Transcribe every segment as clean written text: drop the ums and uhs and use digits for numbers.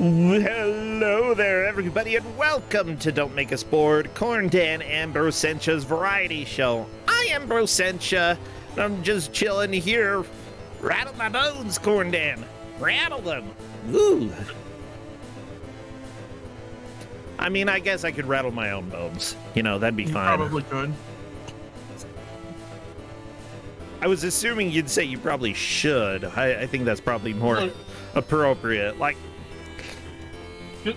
Hello there, everybody, and welcome to Don't Make Us Bored, Corndan and Brosentia's variety show. I am Brossentia, and I'm just chilling here. Rattle my bones, Corndan. Rattle them. Ooh. I mean, I guess I could rattle my own bones. You know, that'd be fine. Probably could. I was assuming you'd say you probably should. I think that's probably more appropriate. Like,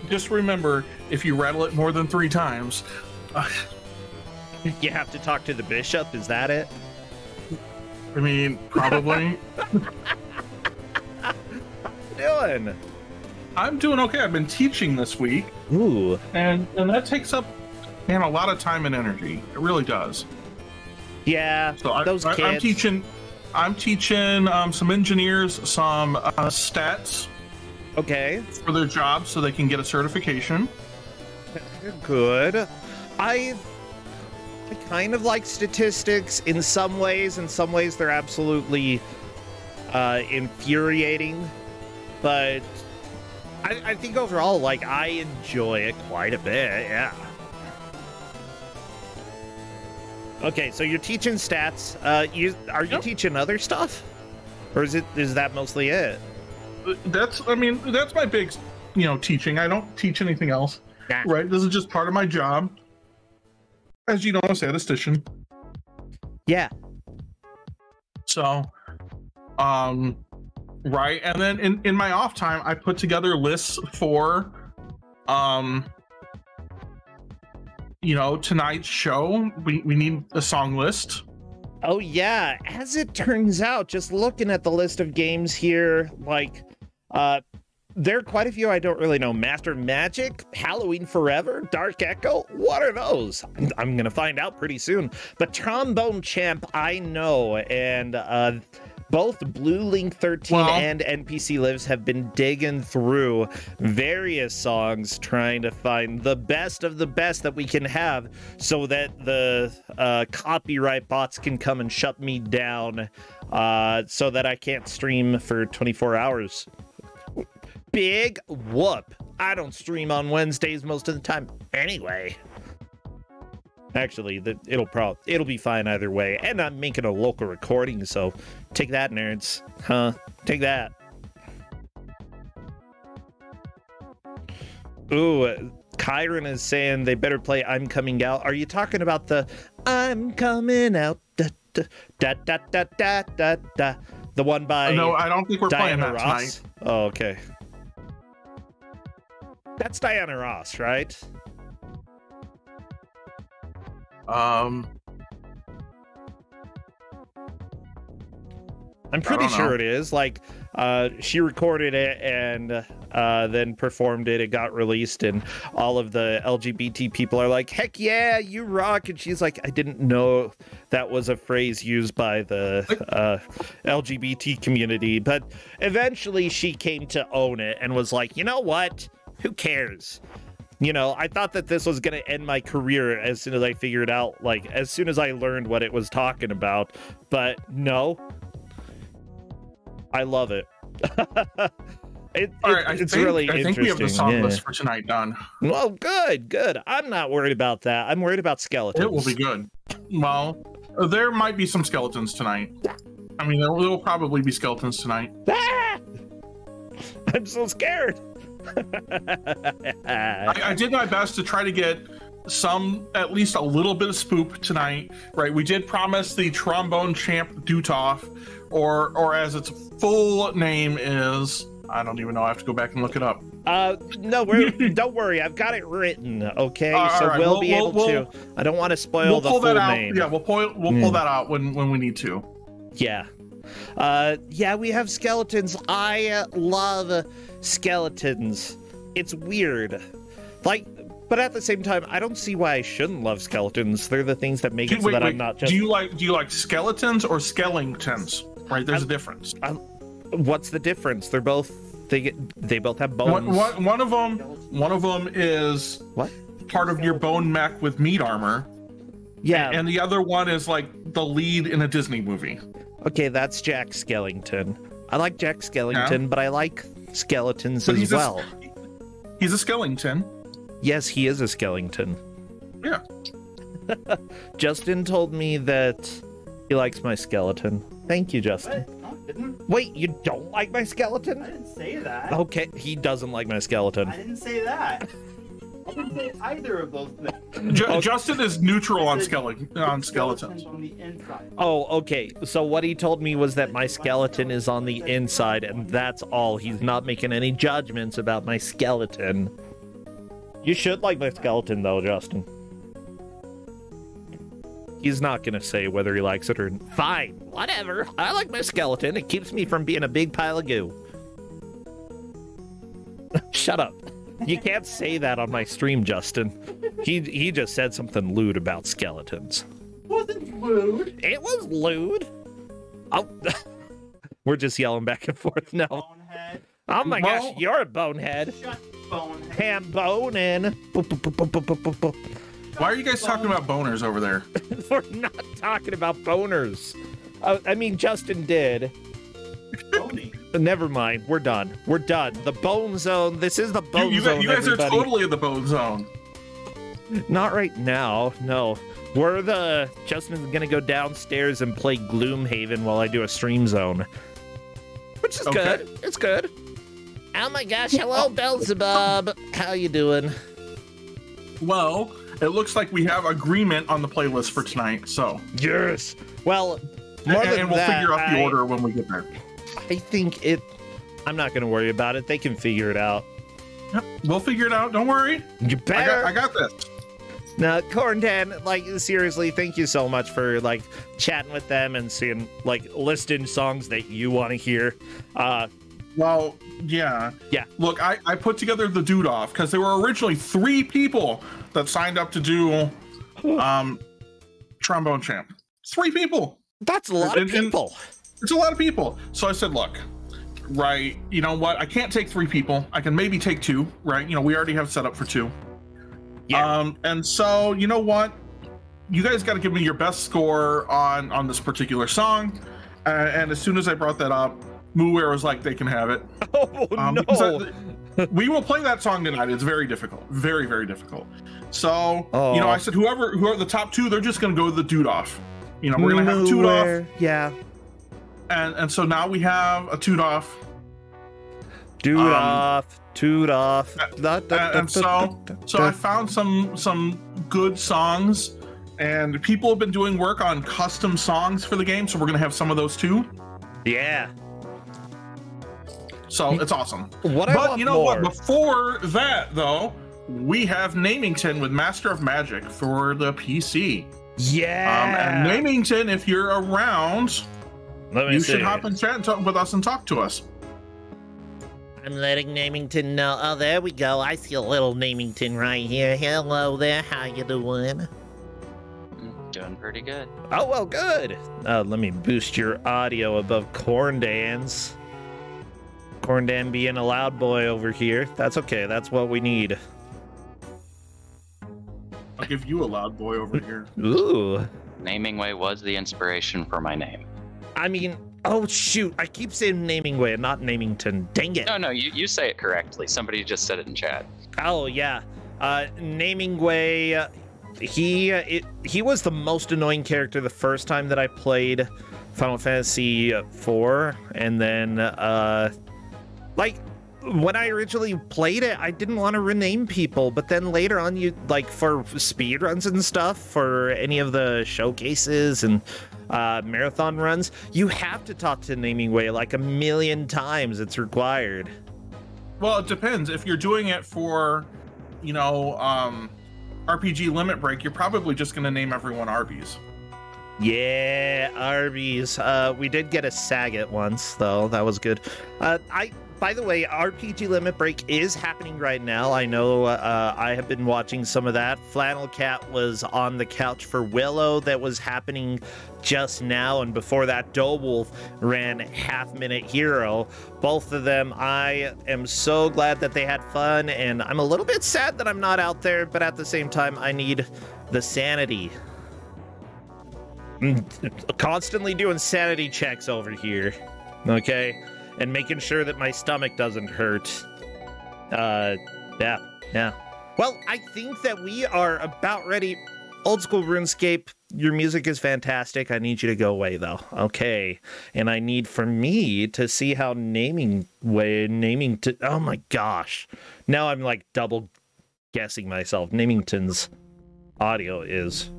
just remember, if you rattle it more than 3 times, you have to talk to the bishop. Is that it? I mean, probably. How you doing? I'm doing okay. I've been teaching this week. Ooh. And that takes up, man, a lot of time and energy. It really does. Yeah, so those kids. I'm teaching some engineers some stats. Okay. For their jobs so they can get a certification. Good. I kind of like statistics in some ways. In some ways, they're absolutely infuriating. But I think overall, like, I enjoy it quite a bit, yeah. Okay, so you're teaching stats. Are you teaching other stuff? Or is that mostly it? That's my big, teaching. I don't teach anything else. Nah. Right? This is just part of my job. As you know, I'm a statistician. Yeah. So, right. And then in my off time, I put together lists for, tonight's show. We need a song list. Oh, yeah. As it turns out, just looking at the list of games here, like, there are quite a few I don't really know. Master Magic, Halloween Forever, Dark Echo. What are those? I'm going to find out pretty soon. But Trombone Champ, I know. And both Blue Link 13 and NPC Lives have been digging through various songs trying to find the best of the best that we can have so that the copyright bots can come and shut me down so that I can't stream for 24 hours. Big whoop. I don't stream on Wednesdays most of the time anyway. Actually, it'll be fine either way. And I'm making a local recording, so take that, nerds. Huh? Take that. Ooh, Kyron is saying they better play I'm Coming Out. Are you talking about the I'm Coming Out? Da, da, da, da, da, da, da. The one by No, I don't think we're playing that Ross? tonight. Oh, okay. That's Diana Ross, right? I'm pretty sure it is. Like, she recorded it and then performed it. It got released, and all of the LGBT people are like, "Heck yeah, you rock!" And she's like, "I didn't know that was a phrase used by the LGBT community." But eventually, she came to own it and was like, "You know what? Who cares?" I thought that this was going to end my career as soon as I figured out, like, as soon as I learned what it was talking about. But no. I love it. It's really interesting. I think we have the song list for tonight done. Well, good. I'm not worried about that. I'm worried about skeletons. It will be good. Well, there might be some skeletons tonight. I mean, there will probably be skeletons tonight. Ah! I'm so scared. I did my best to try to get at least a little bit of spoop tonight, right? We did promise the Trombone Champ Dutoff, or as its full name is, I don't even know, I have to go back and look it up. No, don't worry, I've got it written, okay? So right. we'll be able to. I don't want to spoil the full name. Yeah, we'll pull that out when we need to. Yeah. Yeah, we have skeletons. I love skeletons. It's weird. Like, but at the same time, I don't see why I shouldn't love skeletons. They're the things that make it so that I'm not just... Do you like skeletons or skellingtons? Right, there's a difference. What's the difference? They're both... They both have bones. One of them is part of your bone mech with meat armor. Yeah. And the other one is like the lead in a Disney movie. Okay, that's Jack Skellington. I like Jack Skellington, but I like skeletons as well. He's a skeleton. Yes, he is a skeleton. Yeah. Justin told me that he likes my skeleton. Thank you, Justin. What? No, I didn't. Wait, you don't like my skeleton? I didn't say that. Okay, he doesn't like my skeleton. I didn't say that. I didn't say either of those things. Justin is neutral on skeletons. On the inside. Oh, okay. So what he told me was that my skeleton is on the inside, and that's all. He's not making any judgments about my skeleton. You should like my skeleton, though, Justin. He's not gonna say whether he likes it or fine. Whatever. I like my skeleton. It keeps me from being a big pile of goo. Shut up. You can't say that on my stream, Justin. He just said something lewd about skeletons. Wasn't lewd. It was lewd. Oh, we're just yelling back and forth now. Bonehead. Oh my gosh, you're a bonehead. Shut bonehead. Ham bonin. Why are you guys talking about boners over there? We're not talking about boners. I mean, Justin did. Bony. Never mind. We're done. We're done. The bone zone. This is the bone zone. You guys everybody. are totally in the bone zone. Not right now. No. Justin's gonna go downstairs and play Gloomhaven while I do a stream zone. Which is good. It's good. Oh my gosh. Hello, Beelzebub. How you doing? Well, it looks like we have agreement on the playlist for tonight, so. Yes. Well, and we'll figure out the order when we get there. I think I'm not gonna worry about it. They can figure it out. Yep, we'll figure it out. Don't worry. You better. I got this. Now, Corndan, like, seriously, thank you so much for, like, chatting with them and seeing, like, listing songs that you want to hear. Well, yeah. Yeah. Look, I put together the dude off because there were originally 3 people that signed up to do Trombone Champ. 3 people. That's a lot of people. It's a lot of people. So I said, look, right, you know what? I can't take 3 people. I can maybe take 2, right? You know, we already have set up for 2. Yeah. And so, you know what? You guys got to give me your best score on this particular song. And as soon as I brought that up, Moower was like, they can have it. Oh, no. We will play that song tonight. It's very difficult. Very, very difficult. So, you know, I said, whoever the top 2, they're just going to go to the dude off. You know, we're going to have a toot off. Yeah. And so now we have a toot off. Dude off. Toot off. And so I found some good songs, and people have been doing work on custom songs for the game, so we're gonna have some of those too. Yeah. So it's awesome. But you know what? Before that, though, we have Namington with Master of Magic for the PC. Yeah. And Namington, if you're around, you should hop in chat and talk with us and talk to us. I'm letting Namington know. Oh, there we go. I see a little Namington right here. Hello there. How you doing? Doing pretty good. Oh, well, good. Let me boost your audio above Corndan's. Corndan being a loud boy over here. That's okay. That's what we need. I'll give you a loud boy over here. Ooh. Namingway was the inspiration for my name. I mean, oh, shoot. I keep saying Namingway and not Namington. Dang it. No, you say it correctly. Somebody just said it in chat. Oh, yeah. Namingway, he was the most annoying character the first time that I played Final Fantasy IV. And then, like, when I originally played it, I didn't want to rename people. But then later on, for speedruns and stuff, for any of the showcases and marathon runs, you have to talk to Namingway like 1,000,000 times. It's required. Well, it depends. If you're doing it for, you know, RPG Limit Break, you're probably just going to name everyone Arby's. Yeah, Arby's. We did get a Sagat once, though. That was good. By the way, RPG Limit Break is happening right now. I know I have been watching some of that. Flannel Cat was on the couch for Willow that was happening just now. And before that, Doughwolf ran Half Minute Hero. Both of them, I am so glad that they had fun. And I'm a little bit sad that I'm not out there. But at the same time, I need the sanity. I'm constantly doing sanity checks over here. Okay? And making sure that my stomach doesn't hurt. Yeah, yeah. Well, I think that we are about ready. Old school RuneScape, your music is fantastic. I need you to go away, though. Okay. And I need for me to see how oh my gosh. Now I'm like double guessing myself. Namington's audio is.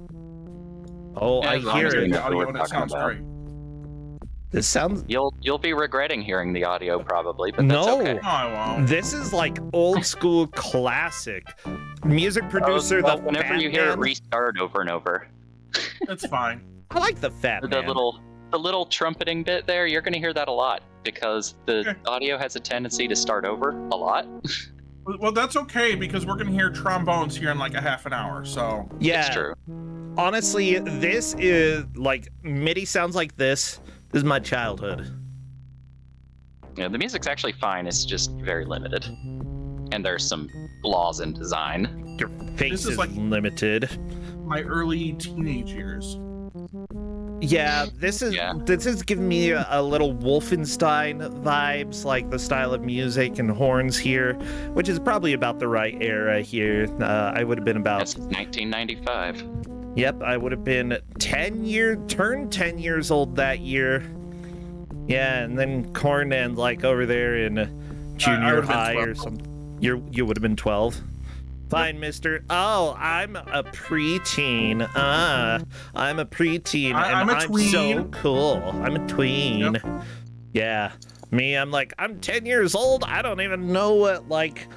Oh, Yeah, I as long hear as it. we know The what audio we're and it talking sounds about. great. This sounds. You'll be regretting hearing the audio probably, but that's No. okay. No, I won't. This is like old school classic. Music producer, Well, the whenever Fat you hear it Man. restart over and over, It's fine. I like the Fat the Man. little trumpeting bit there, you're gonna hear that a lot because the Okay. audio has a tendency to start over a lot. Well, that's okay because we're gonna hear trombones here in like a half an hour. So Yeah. It's true. Honestly, this is like MIDI sounds like this. This is my childhood. Yeah, the music's actually fine. It's just very limited, and there's some flaws in design. Your face This is is like- limited. my early teenage years. Yeah, this is giving me a little Wolfenstein vibes, like the style of music and horns here, which is probably about the right era here. I would have been about. That's 1995. Yep, I would have been turned 10 years old that year. Yeah, and then Corndan like over there in I junior would've been high or 12. something. You would have been 12. Fine, mister. Oh, I'm a preteen. I'm a preteen, I'm and a I'm tween. so cool. I'm a tween. Yep. Yeah. Me, I'm like, I'm 10 years old. I don't even know what, like...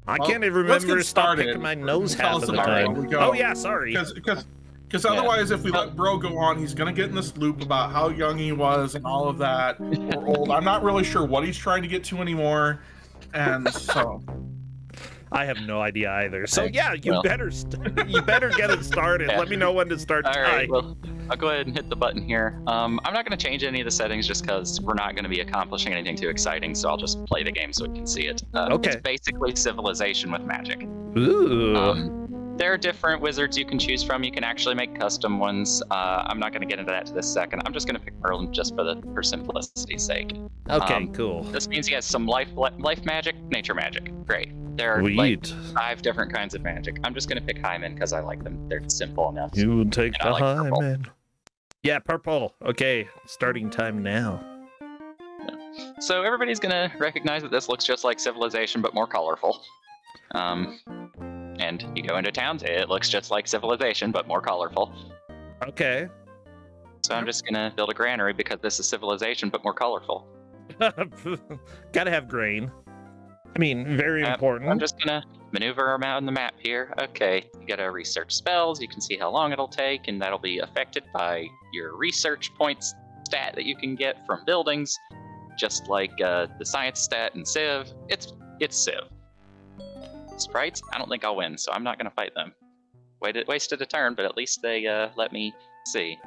I Well, can't even let's remember get to stop started. picking my nose Tell half us of the about it time. when we go. Oh, yeah, sorry. Because otherwise, if we let Bro go on, he's gonna get in this loop about how young he was and all of that, or old. I'm not really sure what he's trying to get to anymore, and so I have no idea either. So, yeah, you Well. better get it started. Yeah. Let me know when to start All right, typing. well, I'll go ahead and hit the button here. I'm not going to change any of the settings just because we're not going to be accomplishing anything too exciting, so I'll just play the game so we can see it. Okay. It's basically Civilization with magic. Ooh. There are different wizards you can choose from. You can actually make custom ones. I'm not going to get into that to this second. I'm just going to pick Merlin just for simplicity's sake. Okay, cool. This means he has some life magic, nature magic. Great. There are like Sweet. 5 different kinds of magic. I'm just going to pick Hyman because I like them. They're simple enough. You will take And I the like purple. Hyman. Yeah, purple. Okay, starting time now. So everybody's gonna recognize that this looks just like Civilization, but more colorful. And you go into towns, it looks just like Civilization, but more colorful. Okay. So I'm just gonna build a granary because this is Civilization, but more colorful. Gotta have grain. I mean, very important. I'm just gonna maneuver around the map here. Okay, you gotta research spells. You can see how long it'll take, and that'll be affected by your research points stat that you can get from buildings, just like the science stat in Civ. It's Civ. Sprites, I don't think I'll win, so I'm not gonna fight them. Wasted a turn, but at least they let me see.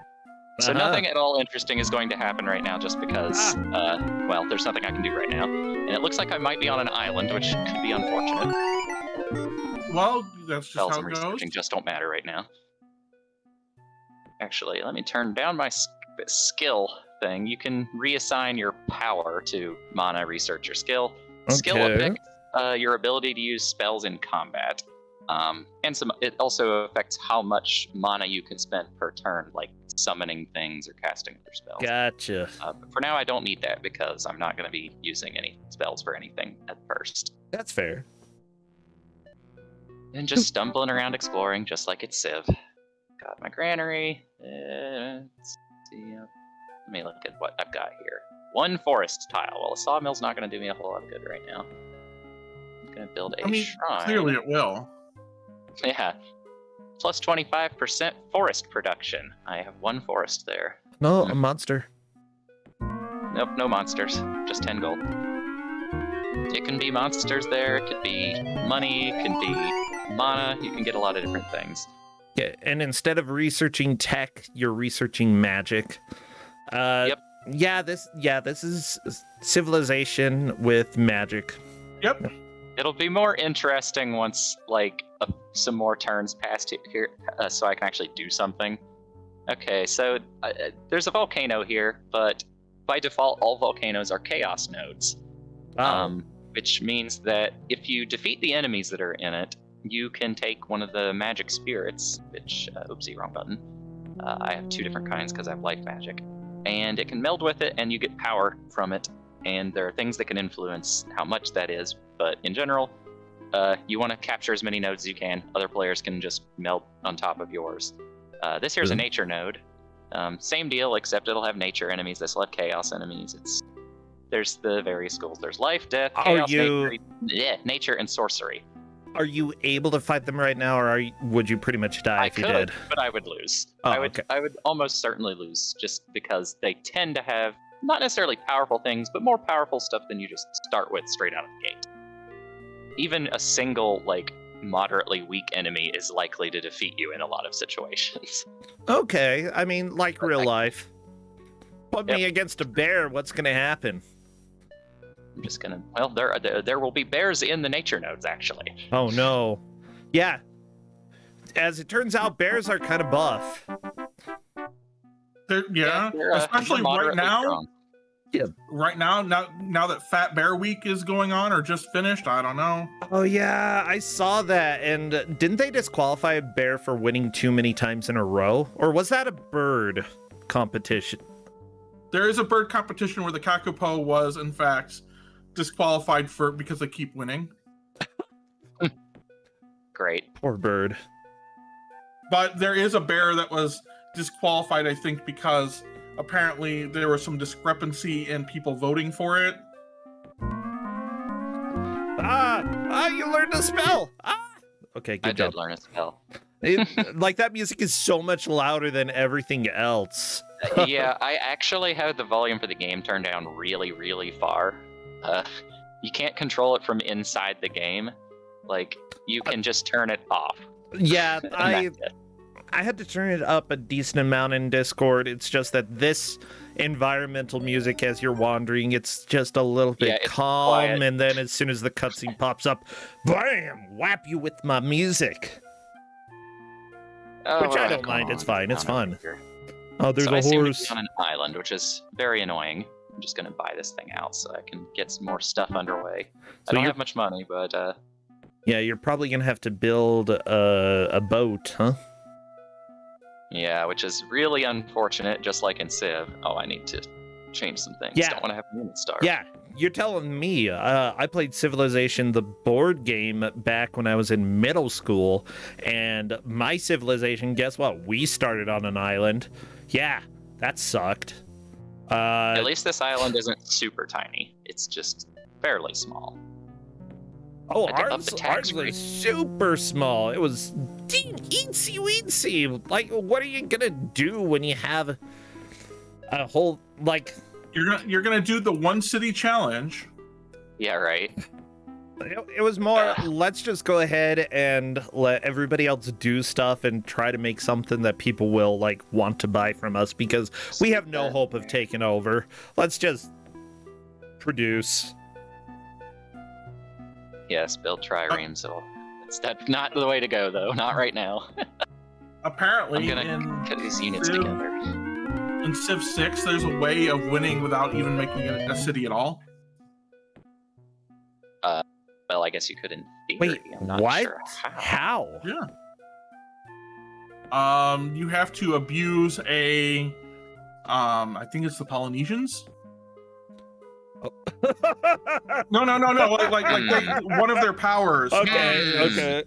So nothing at all interesting is going to happen right now, just because, well, there's nothing I can do right now. And it looks like I might be on an island, which could be unfortunate. well, that's just Spells how and it goes. researching just don't matter right now. Actually, let me turn down my skill thing. You can reassign your power to mana, research, or skill. Skill Okay. affects your ability to use spells in combat. And it also affects how much mana you can spend per turn, like summoning things or casting other spells. Gotcha. But for now, I don't need that because I'm not going to be using any spells for anything at first. That's fair. And just stumbling around exploring, just like it's Civ. Got my granary. Let's see. Let me look at what I've got here. 1 forest tile. Well, a sawmill's not going to do me a whole lot of good right now. I'm going to build a I mean, shrine. clearly it will. Yeah. Plus 25% forest production. I have 1 forest there. No, a monster. Nope, no monsters. Just 10 gold. It can be monsters there, it could be money, it can be mana, you can get a lot of different things. Yeah, and instead of researching tech, you're researching magic. Yep. Yeah, this is Civilization with magic. Yep. It'll be more interesting once, like, some more turns past here, so I can actually do something. Okay, so there's a volcano here, but by default, all volcanoes are chaos nodes. Oh. which means that if you defeat the enemies that are in it, you can take one of the magic spirits, which, oopsie, wrong button. I have 2 different kinds because I have life magic. And it can meld with it, and you get power from it. And there are things that can influence how much that is. But in general, you want to capture as many nodes as you can. Other players can just meld on top of yours. This here's a nature node. Same deal, except it'll have nature enemies. This will have chaos enemies. There's the various schools. There's life, death, chaos, nature, and sorcery. Are you able to fight them right now, or would you pretty much die if you did? But I would lose. Oh, I would almost certainly lose, just because they tend to have not necessarily powerful things, but more powerful stuff than you just start with straight out of the gate. Even a single, like, moderately weak enemy is likely to defeat you in a lot of situations. Okay, I mean, like real life. Put me against a bear, what's going to happen? I'm just gonna. Well, there will be bears in the nature nodes, actually. Oh no. Yeah. As it turns out, bears are kind of buff. They're especially right now. Strong. Yeah. Right now that Fat Bear Week is going on or just finished, I don't know. Oh yeah, I saw that. And didn't they disqualify a bear for winning too many times in a row? Or was that a bird competition? There is a bird competition where the kakapo was, in fact, disqualified because they keep winning. Great. Poor bird. But there is a bear that was disqualified, I think, because apparently there was some discrepancy in people voting for it. You learned a spell. Okay, good job. I did learn a spell. Like, that music is so much louder than everything else. Yeah, I actually have the volume for the game turned down really, really far. You can't control it from inside the game. Like, you can just turn it off. Yeah, I had to turn it up a decent amount in Discord. It's just that this environmental music as you're wandering, it's just a little bit calm, quiet. And then as soon as the cutscene pops up, bam, whap you with my music. Which I don't mind. It's fine. It's fun. Oh, there's a horse. I seem to be on an island, which is very annoying. I'm just going to buy this thing out so I can get some more stuff underway. I don't have much money, but... Yeah, you're probably going to have to build a boat, huh? Yeah, which is really unfortunate, just like in Civ. Oh, I need to change some things. Yeah. Don't want to have a unit star. Yeah, you're telling me. I played Civilization, the board game, back when I was in middle school, and my Civilization, guess what? We started on an island. Yeah, that sucked. At least this island isn't super tiny. It's just fairly small. Oh, ours was super small. It was eensy weensy. Like, what are you gonna do when you have a whole, like... You're gonna do the one city challenge. Yeah, right. It was more, let's just go ahead and let everybody else do stuff and try to make something that people will, like, want to buy from us, because we have no hope of taking over. Let's just produce. Yes, build triremes. So that's not the way to go, though. Not right now. Apparently, I'm gonna cut these units together. In Civ 6, there's a way of winning without even making a city at all. Well, I guess you could in theory. Wait, I'm not what? sure How? Yeah. You have to abuse I think it's the Polynesians. Oh. No. Like one of their powers. Okay.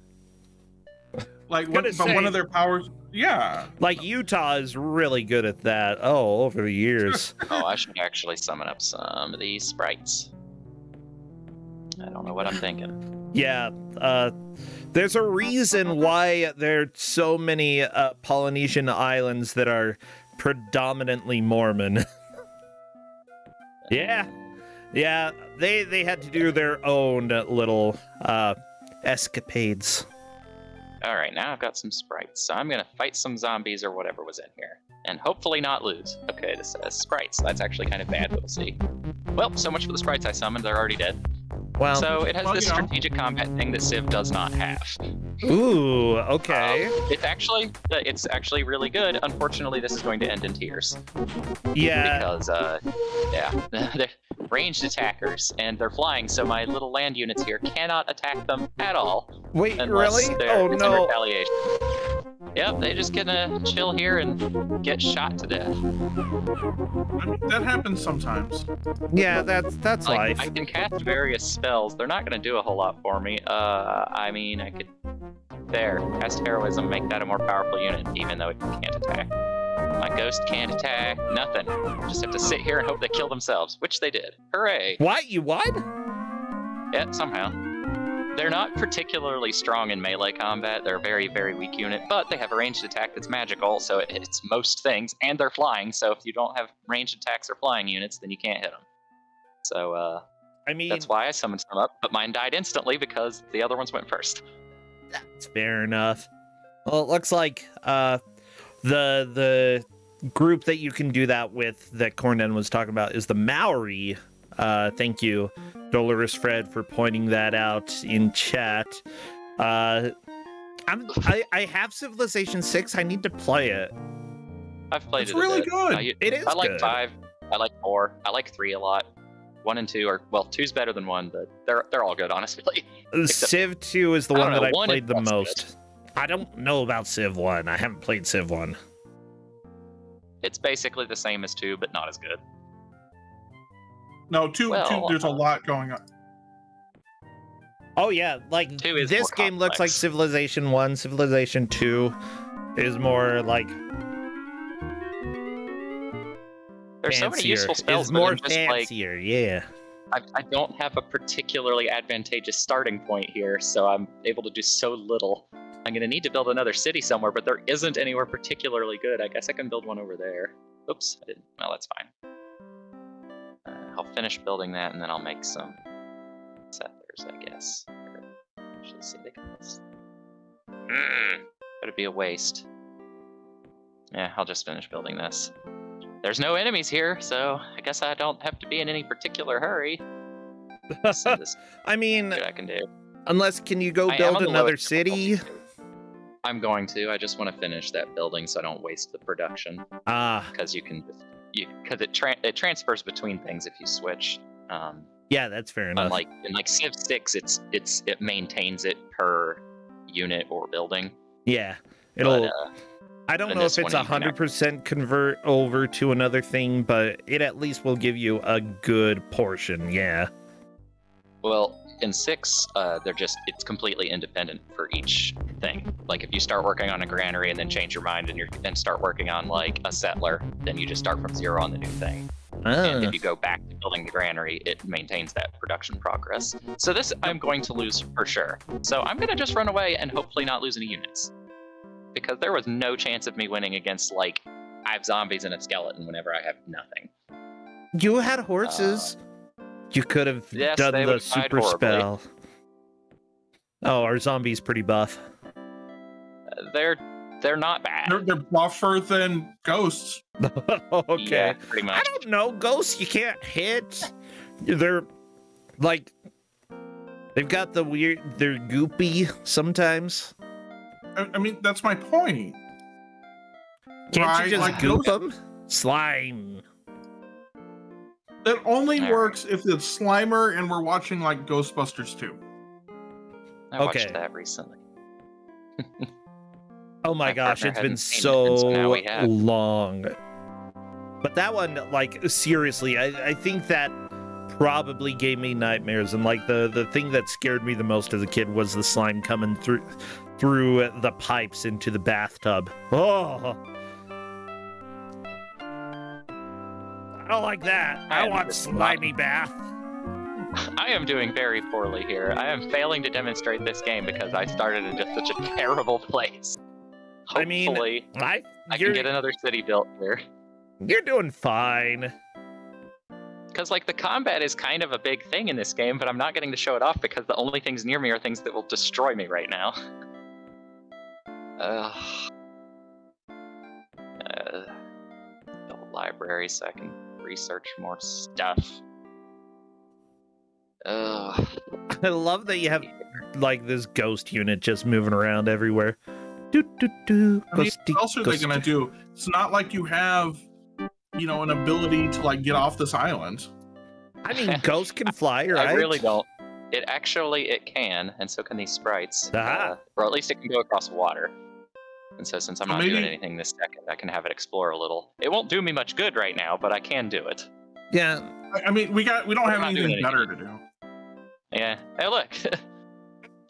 Like one of their powers. Yeah. Like Utah is really good at that. Oh, over the years. Oh, I should actually summon up some of these sprites. I don't know what I'm thinking. Yeah. There's a reason why there are so many Polynesian islands that are predominantly Mormon. Yeah. They had to do their own little escapades. All right, now I've got some sprites, so I'm gonna fight some zombies or whatever was in here, and hopefully not lose. Okay, this says sprites. That's actually kind of bad, but we'll see. Well, so much for the sprites I summoned. They're already dead. Wow. So it has this strategic combat thing that Civ does not have. Ooh, okay. It's actually really good. Unfortunately, this is going to end in tears. Yeah. Because ranged attackers, and they're flying, so my little land units here cannot attack them at all. Wait, unless really? they're Oh in no. retaliation. Yep, they just gonna chill here and get shot to death. I mean, that happens sometimes. Yeah, that's Like, life. I can cast various spells. They're not gonna do a whole lot for me. I mean, I could cast heroism, make that a more powerful unit, even though it can't attack. My ghost can't attack, nothing. Just have to sit here and hope they kill themselves, which they did. Hooray! What? You what? Yeah, somehow. They're not particularly strong in melee combat. They're a very, very weak unit, but they have a ranged attack that's magical, so it hits most things, and they're flying, so if you don't have ranged attacks or flying units, then you can't hit them. So, I mean, that's why I summoned some up, but mine died instantly because the other ones went first. that's fair enough. Well, it looks like the group that you can do that with that Corndan was talking about is the Maori. Thank you, Dolorous Fred, for pointing that out in chat. I have Civilization 6. I need to play it. I've played It's it a really bit. good. It is I like good. 5. I like 4. I like 3 a lot. 1 and 2 are, well, 2's better than 1, but they're all good, honestly. Except- Civ 2 is the I one don't that know, I 1 played is the less most. I don't know about Civ 1. I haven't played Civ 1. It's basically the same as 2, but not as good. No, two. Well, There's a lot going on. Oh yeah, like 2 is this more game looks like complex. Civilization 1. Civilization 2 is more like There's so many fancier. useful spells, It's but more I'm just like, fancier, yeah. I don't have a particularly advantageous starting point here, so I'm able to do so little. I'm going to need to build another city somewhere, but there isn't anywhere particularly good. I guess I can build one over there. Oops, I didn't. Well, that's fine. I'll finish building that, and then I'll make some settlers, I guess. Actually, citizens. Would it be a waste? Yeah, I'll just finish building this. There's no enemies here, so I guess I don't have to be in any particular hurry. So this I mean, is what I can do. unless can you go I am build on the another lowest difficulty, city? too. I'm going to. I just want to finish that building so I don't waste the production. Ah, Because you can just because it transfers between things if you switch. yeah, that's fair enough. Unlike in like Civ 6, it maintains it per unit or building. Yeah, it'll. But, I don't in know if this it's one, you can 100% convert over to another thing, but it at least will give you a good portion. Yeah. well, in 6, it's completely independent for each thing. Like if you start working on a granary and then change your mind and start working on like a settler, then you just start from 0 on the new thing. And Ah, if you go back to building the granary, it maintains that production progress. So this I'm going to lose for sure. So I'm going to just run away and hopefully not lose any units. Because there was no chance of me winning against, like, I have zombies and a skeleton whenever I have nothing. you had horses. You could have yes, done they the would have died super horribly. spell. Oh, our zombie's pretty buff. They're not bad. They're buffer than ghosts. Okay. Yeah, pretty I much. don't know. Ghosts you can't hit. They're like they've got the weird. They're goopy sometimes. I mean, that's my point. Can't Right, you just like goop ghosts- them? Slime. That only Alright. works if it's Slimer and we're watching like Ghostbusters 2. I watched okay. that recently. Oh my My gosh, partner it's been hadn't seen it, and so now so we have. long. But that one, like, seriously, I think that probably gave me nightmares. And like the thing that scared me the most as a kid was the slime coming through the pipes into the bathtub. Oh, I don't like that. I want slimy bath. I am doing very poorly here. I am failing to demonstrate this game because I started in just such a terrible place. I mean, Hopefully, I can you're, get another city built here. you're doing fine. Because, like, the combat is kind of a big thing in this game, but I'm not getting to show it off because the only things near me are things that will destroy me right now. Build a library so I can research more stuff. Ugh. I love that you have like this ghost unit just moving around everywhere. Do, do, do. I mean, Ghosty, what else are they gonna ghosty. do? It's not like you have, an ability to like get off this island. I mean, ghosts can fly, right? I really don't. It can, and so can these sprites. Ah. Or at least it can go across water. And so since I'm not Maybe- doing anything this second, I can have it explore a little. It won't do me much good right now, but I can do it. Yeah. I mean, we don't have not anything doing better to do. Yeah. Hey, look.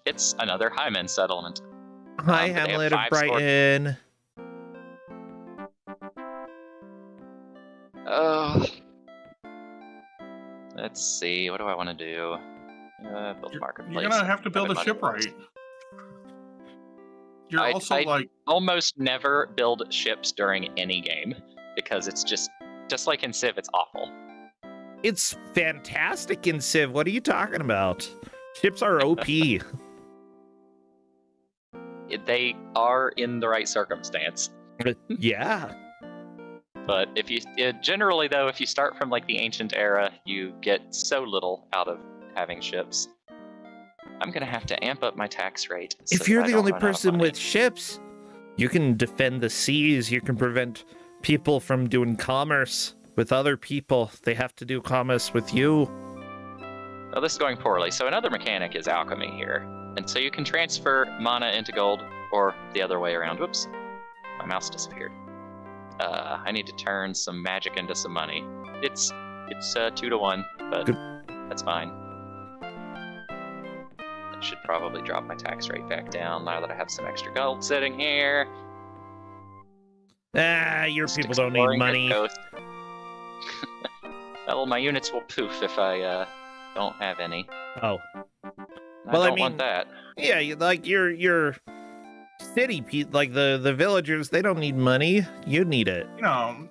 It's another Highman settlement. Hi, but they have Hamlet of 5 stores. Brighton. Oh. Let's see. What do I want to do? Build You're marketplace. gonna have to build a Money. ship right. You're I- also I- like, Almost never build ships during any game because it's just like in Civ, it's awful. It's fantastic in Civ. What are you talking about? Ships are OP. They are in the right circumstance. Yeah. But if you generally though, if you start from like the ancient era, you get so little out of having ships. I'm gonna have to amp up my tax rate. so If that you're I the don't only run out of person money. with ships, you can defend the seas. You can prevent people from doing commerce with other people. They have to do commerce with you. Oh, this is going poorly. So another mechanic is alchemy here, and so you can transfer mana into gold, or the other way around. Whoops, my mouse disappeared. I need to turn some magic into some money. It's 2 to 1, but Good. that's fine. I should probably drop my tax rate back down now that I have some extra gold sitting here. Your Just people don't need exploring the money. coast. Well, my units will poof if I don't have any. Oh, I Well, I don't want mean- that. yeah. Like your city, like the villagers, they don't need money. You need it. you know,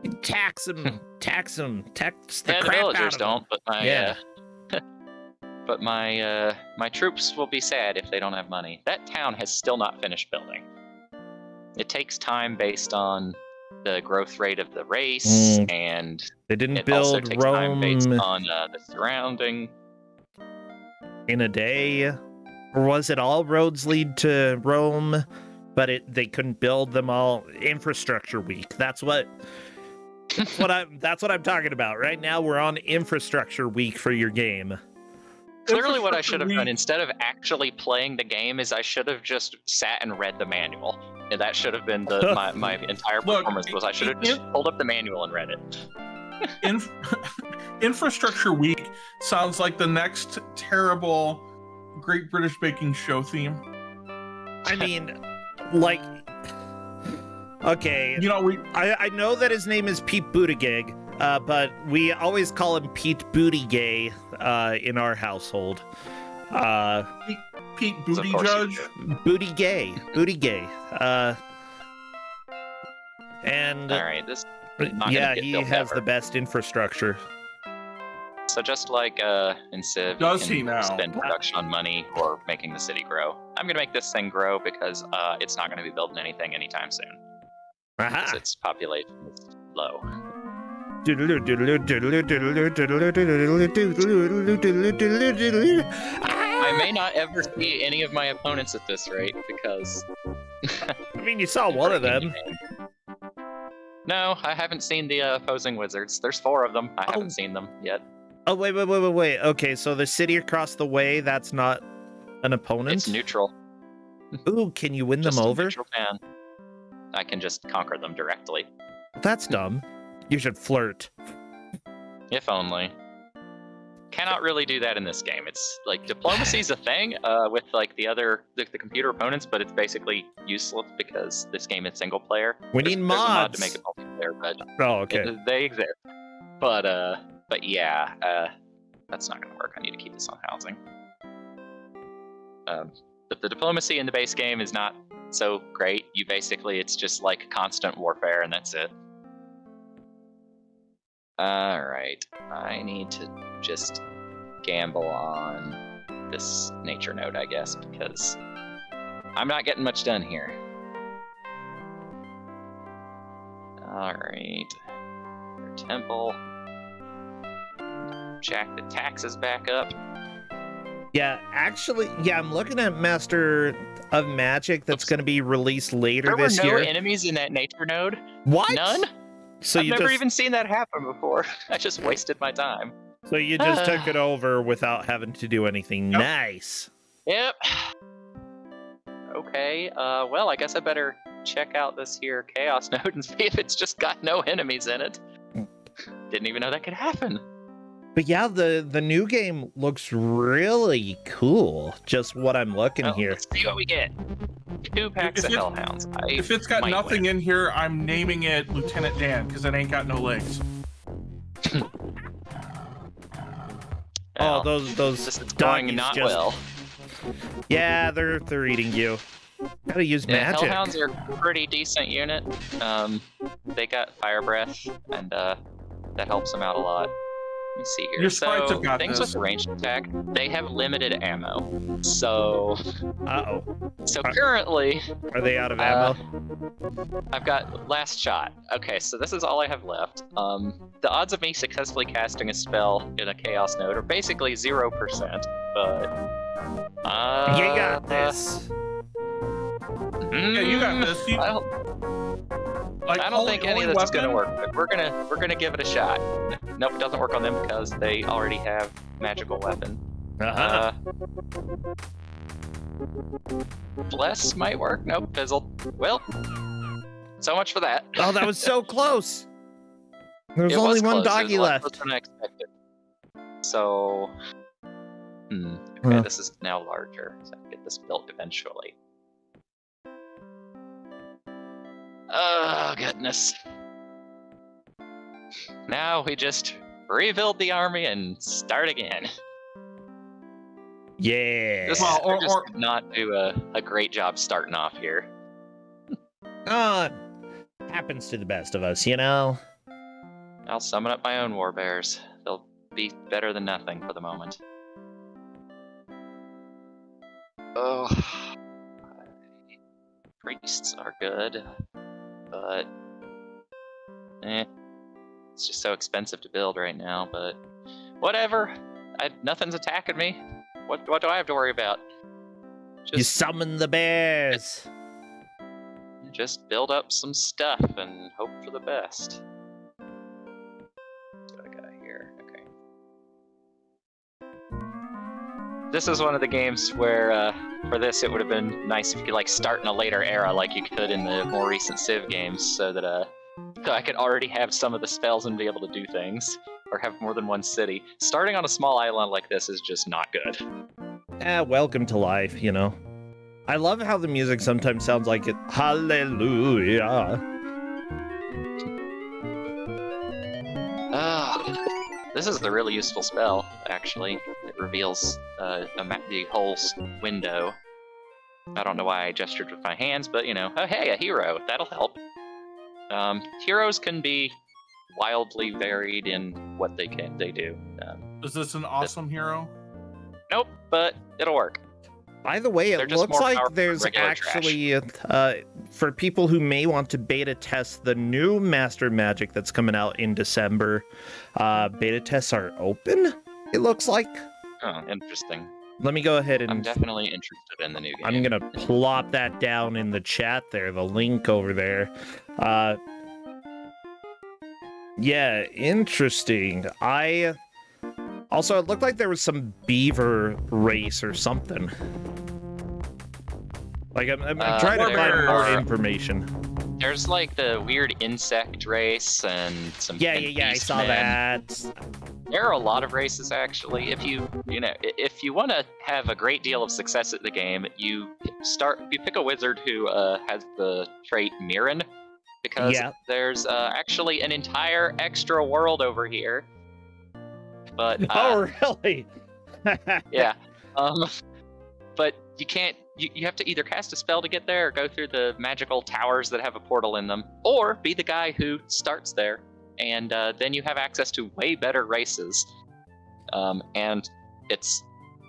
You tax them, tax the Yeah, the crap villagers out of them. don't, but my Yeah. but my troops will be sad if they don't have money. That town has still not finished building. It takes time based on the growth rate of the race, and They didn't it also build takes time based Rome on the surrounding. in a day, or was it all roads lead to Rome? But they couldn't build them all. Infrastructure week. That's what I'm talking about. Right now we're on infrastructure week for your game. Clearly, what I should have done Infrastructure instead of actually playing the game is I should have just sat and read the manual. And that should have been my entire Look, performance. Was I should have just pulled up the manual and read it. Infrastructure Week sounds like the next terrible Great British Baking Show theme. I mean, like, okay, You know, I know that his name is Pete Buttigieg, but we always call him Pete Bootygay in our household. Pete Of Booty course you Judge. do. Bootygay. And All right, this not yeah, gonna get he built has ever. the best infrastructure. So just like in Civ, Does you he can now? spend production on money or making the city grow. I'm gonna make this thing grow because it's not gonna be building anything anytime soon. Because Aha. its population is low. I may not ever see any of my opponents at this rate because I mean, you saw one of them. No, I haven't seen the opposing wizards. There's 4 of them. I Oh. haven't seen them yet. Oh, wait. Okay, so the city across the way, that's not an opponent? It's neutral. Ooh, can you win Just them a over? neutral town. I can just conquer them directly. That's dumb. You should flirt. If only. Cannot really do that in this game. It's like diplomacy's a thing with like the computer opponents, but it's basically useless because this game is single player. We There's need a mod mods. to make it multiplayer, but Oh, okay. they exist. But yeah, that's not gonna work. I need to keep this on housing. But the diplomacy in the base game is not so great. It's just like constant warfare, and that's it. Alright, I need to just gamble on this nature node, I guess, because I'm not getting much done here. Alright, your temple. Jack the taxes back up. Yeah, actually, I'm looking at Master of Magic that's Oops. going to be released later There were this no year. enemies in that nature node. What? None? So I've you never just even seen that happen before. I just wasted my time. So you just took it over without having to do anything nice. Yep. Okay, well, I guess I better check out this here Chaos Node and see if it's just got no enemies in it. Didn't even know that could happen. But yeah, the new game looks really cool. Just what I'm looking here. Let's see what we get. 2 packs of Hellhounds. If it's got nothing in here, I'm naming it Lieutenant Dan, because it ain't got no legs. Oh, those this is going not just... well. Yeah, they're eating you. Gotta use magic. Hellhounds are a pretty decent unit. They got fire breath, and that helps them out a lot. Let me see here. Your sprites have got things this. with ranged attack, they have limited ammo. So currently, are they out of ammo? I've got last shot. Okay, so this is all I have left. The odds of me successfully casting a spell in a chaos node are basically 0%, but you got this. Yeah, you got this. I don't think any of this is gonna work, but we're gonna give it a shot. Nope, it doesn't work on them because they already have magical weapon. Bless might work. Nope, fizzled. Well, so much for that. Oh, that was so close. There's It only was one close. It was doggy a lot left. closer than I expected. So, okay, this is now larger, so I can get this built eventually. Oh, goodness. Now we just rebuild the army and start again. Yeah. This did not do a great job starting off here. Happens to the best of us, you know? I'll summon up my own warbears. They'll be better than nothing for the moment. Oh, priests are good, but it's just so expensive to build right now. But whatever, nothing's attacking me. What do I have to worry about? You summon the bears. Just build up some stuff and hope for the best. What I got here? Okay. This is one of the games where, for this, it would have been nice if you could like start in a later era, like you could in the more recent Civ games, so that so I could already have some of the spells and be able to do things, or have more than one city. Starting on a small island like this is just not good. Welcome to life, you know. I love how the music sometimes sounds like it. Hallelujah. This is a really useful spell, actually. It reveals the whole window. I don't know why I gestured with my hands, but, you know, oh, hey, a hero. That'll help. Heroes can be wildly varied in what they do. Is this an awesome hero? Nope, but it'll work. By the way, it looks like there's actually, for people who may want to beta test the new Master Magic that's coming out in December, beta tests are open, it looks like. Oh, interesting. Let me go ahead and... I'm definitely interested in the new game. I'm going to plop that down in the chat there, the link over there. Yeah, interesting. Also, it looked like there was some beaver race or something. Like, I'm trying to find more information. There's like the weird insect race and some. Yeah, I saw that. There are a lot of races actually. If you want to have a great deal of success at the game, you pick a wizard who has the trait Mirren, because there's actually an entire extra world over here. But oh, really? Yeah. But you can't. You have to either cast a spell to get there, or go through the magical towers that have a portal in them, or be the guy who starts there, and then you have access to way better races. And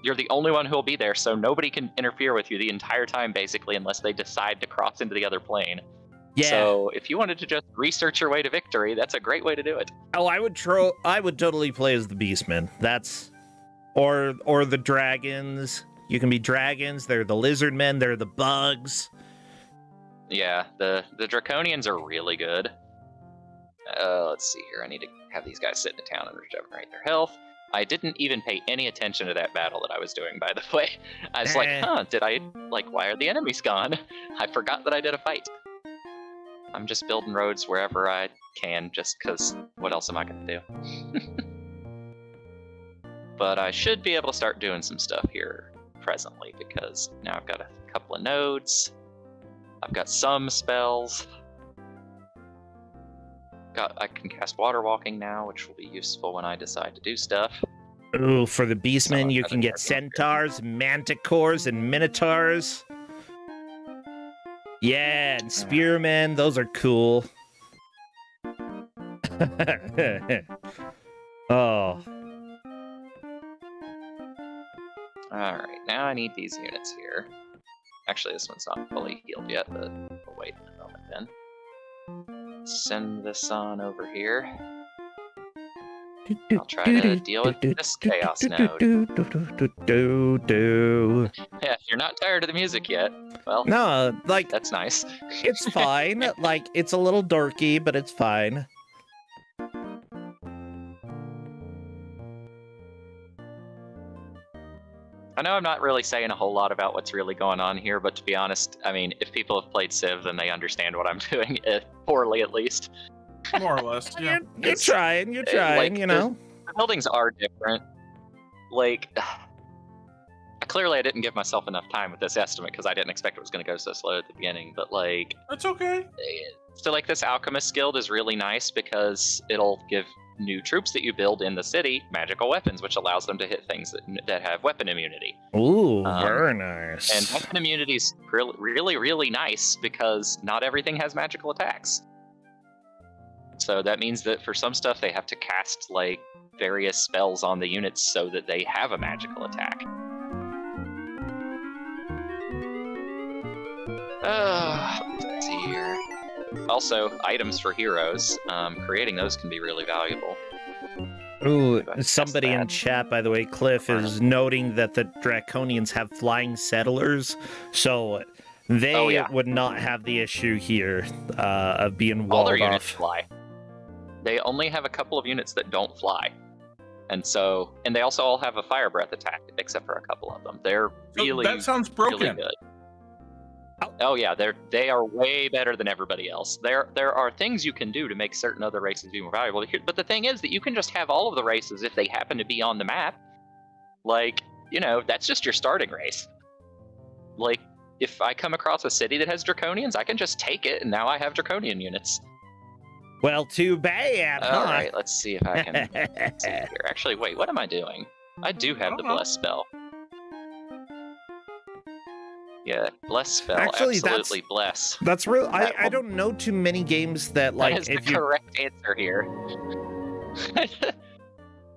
you're the only one who will be there, so nobody can interfere with you the entire time, basically, unless they decide to cross into the other plane. Yeah. So if you wanted to just research your way to victory, that's a great way to do it. Oh, I would totally play as the Beastmen. Or the dragons. You can be dragons. They're the lizard men. They're the bugs. Yeah, the draconians are really good. Let's see here. I need to have these guys sit in the town and regenerate their health. I didn't even pay any attention to that battle that I was doing, by the way. I was like, why are the enemies gone? I forgot that I did a fight. I'm just building roads wherever I can, just because what else am I going to do? But I should be able to start doing some stuff here presently, because now I've got a couple of nodes. I've got some spells. I can cast water walking now, which will be useful when I decide to do stuff. Ooh, for the beastmen, you can get centaurs, manticores, and minotaurs. Yeah, and spearmen, those are cool. Oh. Alright, now I need these units here. Actually, this one's not fully healed yet, but we'll wait a moment then. Send this on over here. I'll try to deal with this chaos node. Yeah, if you're not tired of the music yet, well, no, like, that's nice. It's fine. Like, it's a little dorky, but it's fine. I know I'm not really saying a whole lot about what's really going on here, but to be honest, I mean, if people have played Civ, then they understand what I'm doing, poorly at least. More or less, yeah. You're trying, like, you know? The buildings are different. Like, clearly I didn't give myself enough time with this estimate, because I didn't expect it was going to go so slow at the beginning, but like... That's okay. So like this Alchemist Guild is really nice, because it'll give new troops that you build in the city magical weapons, which allows them to hit things that have weapon immunity. Ooh, very nice. And weapon immunity is really, really nice because not everything has magical attacks. So that means that for some stuff they have to cast like various spells on the units so that they have a magical attack. Let's see here. Also, items for heroes. Creating those can be really valuable. Ooh, somebody in chat, by the way, Cliff, is noting that the Draconians have flying settlers, so they would not have the issue here of being walled off. All their units fly. They only have a couple of units that don't fly. And they also all have a fire breath attack, except for a couple of them. They're really, that sounds broken. Really good. Oh yeah, they are way better than everybody else. There are things you can do to make certain other races be more valuable. But the thing is that you can just have all of the races if they happen to be on the map. Like, you know, that's just your starting race. Like, if I come across a city that has Draconians, I can just take it, and now I have Draconian units. Well, too bad, huh? All right, let's see if I can see here. Actually, wait, what am I doing? I do have the Bless spell. Yeah, Bless spell. Actually, absolutely bless. That's real. I don't know too many games that like. That is the correct answer here.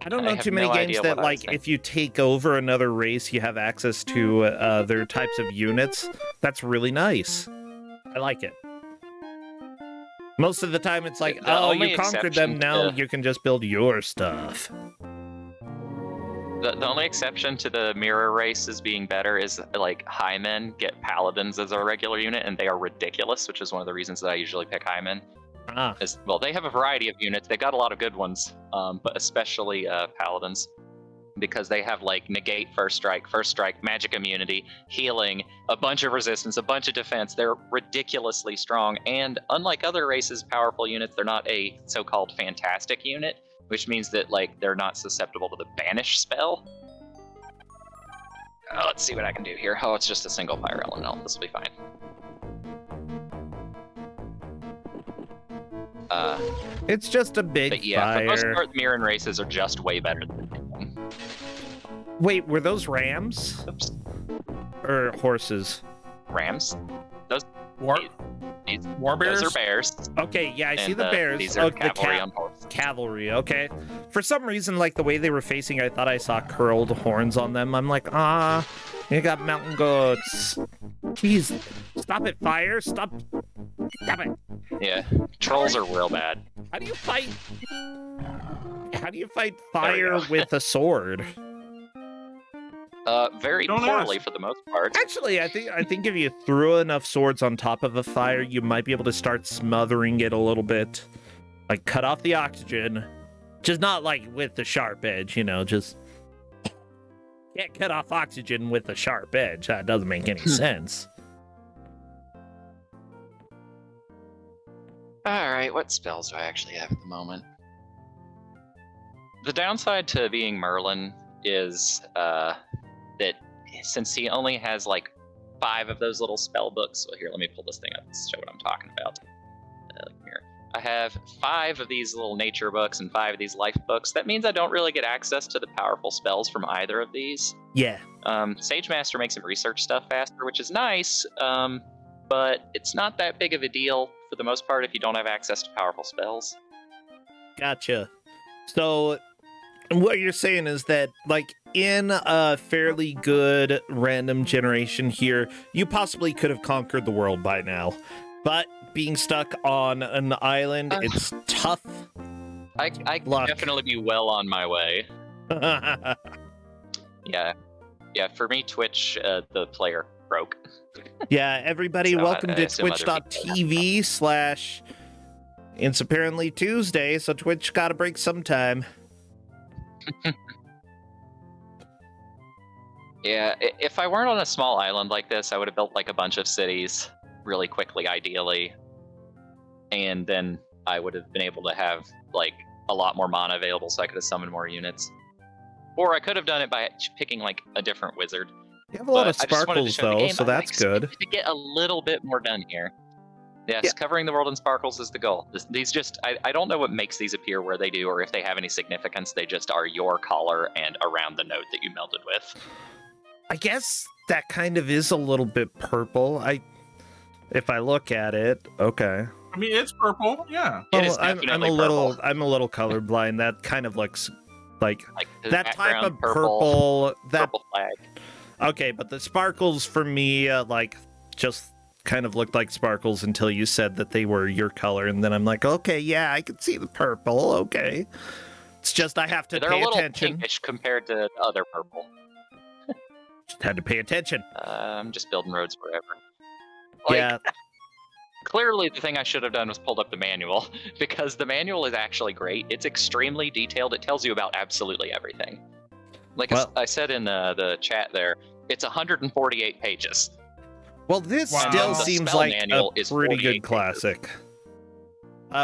I don't know too many games that like if you take over another race, you have access to their types of units. That's really nice. I like it. Most of the time, it's like, oh, you conquered them. Now you can just build your stuff. The only exception to the mirror races being better is like Highmen get Paladins as a regular unit, and they are ridiculous, which is one of the reasons that I usually pick Highmen. Well, they have a variety of units. They've got a lot of good ones, but especially Paladins, because they have like negate first strike, magic immunity, healing, a bunch of resistance, a bunch of defense. They're ridiculously strong, and unlike other races' powerful units, they're not a so-called fantastic unit, which means that like they're not susceptible to the banish spell. Let's see what I can do here. Oh, it's just a single fire elemental. This will be fine. It's just a big but yeah, fire. for the most part, the Mirren races are just way better than anything. Wait, were those rams? Oops. Or horses? Rams? Those War bears? Those are bears. Okay, yeah, I see the bears. These are cavalry on horse. Cavalry, okay. For some reason, like the way they were facing, I thought I saw curled horns on them. I'm like, you got mountain goats. Jeez, stop it, fire! Stop it! Yeah, trolls are real bad. How do you fight? How do you fight fire with a sword? Very poorly for the most part. Actually, I think if you threw enough swords on top of a fire, you might be able to start smothering it a little bit. Like, cut off the oxygen, Just not like with the sharp edge, you know, just can't cut off oxygen with a sharp edge. That doesn't make any sense. Alright, what spells do I actually have at the moment? The downside to being Merlin is that since he only has like 5 of those little spell books, so here, let me pull this thing up and show what I'm talking about. Here. I have 5 of these little nature books and 5 of these life books. That means I don't really get access to the powerful spells from either of these. Yeah. Sage Master makes him research stuff faster, which is nice, but it's not that big of a deal for the most part if you don't have access to powerful spells. Gotcha. So what you're saying is that, like, in a fairly good random generation here, you possibly could have conquered the world by now. But being stuck on an island, it's tough. I can definitely be well on my way. Yeah, for me, Twitch, the player broke. Yeah, everybody, So welcome I to assume other people twitch.tv/ It's apparently Tuesday, so Twitch gotta break sometime. Yeah, if I weren't on a small island like this, I would have built like a bunch of cities really quickly, ideally. And then I would have been able to have like a lot more mana available so I could have summoned more units. Or I could have done it by picking like a different wizard. You have a lot of I just wanted to sparkles, show the though, game so I that's good. To get a little bit more done here. Yes, Yeah. Covering the world in sparkles is the goal. These just, I don't know what makes these appear where they do, or if they have any significance. They just are your color and around the node that you melded with. I guess that kind of is a little bit purple. If I look at it, okay. I mean, it's purple. Yeah. It is I'm definitely a little purple. I'm a little colorblind. That kind of looks like the that type of background, purple. That purple flag. okay, but the sparkles for me, like, just kind of looked like sparkles until you said that they were your color, and then I'm like, okay, yeah, I can see the purple. Okay, it's just I have to They're pay a little attention. pinkish compared to the other purple. Just had to pay attention. I'm just building roads wherever. Yeah. Clearly, the thing I should have done was pulled up the manual, because the manual is actually great. It's extremely detailed. It tells you about absolutely everything. Like Well- I said in the chat there, it's 148 pages. Well, this Wow. still The seems spell like a manual is pretty 48 good pages. classic.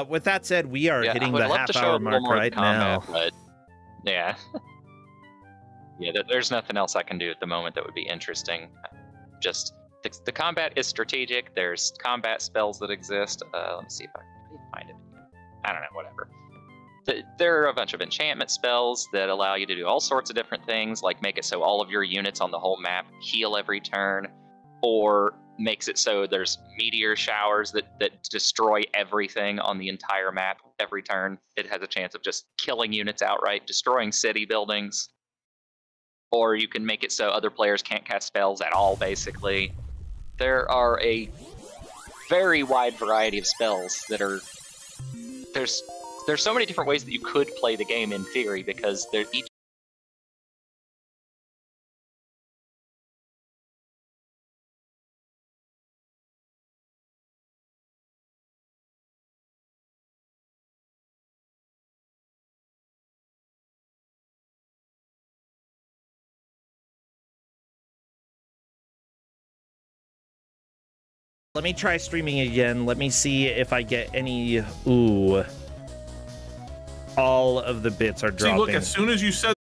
With that said, we are Yeah, hitting I would the love to show half-hour a little mark more of the right now. combat, but yeah. Yeah, there's nothing else I can do at the moment that would be interesting. Just the combat is strategic. There's combat spells that exist. Let me see if I can find it. I don't know, whatever. There are a bunch of enchantment spells that allow you to do all sorts of different things, like make it so all of your units on the whole map heal every turn, or makes it so there's meteor showers that destroy everything on the entire map every turn. It has a chance of just killing units outright, destroying city buildings. Or you can make it so other players can't cast spells at all, basically. There are a very wide variety of spells that are... There's so many different ways that you could play the game in theory, because they're each... Let me try streaming again. Let me see if I get any... Ooh. All of the bits are See, dropping. look, as soon as you said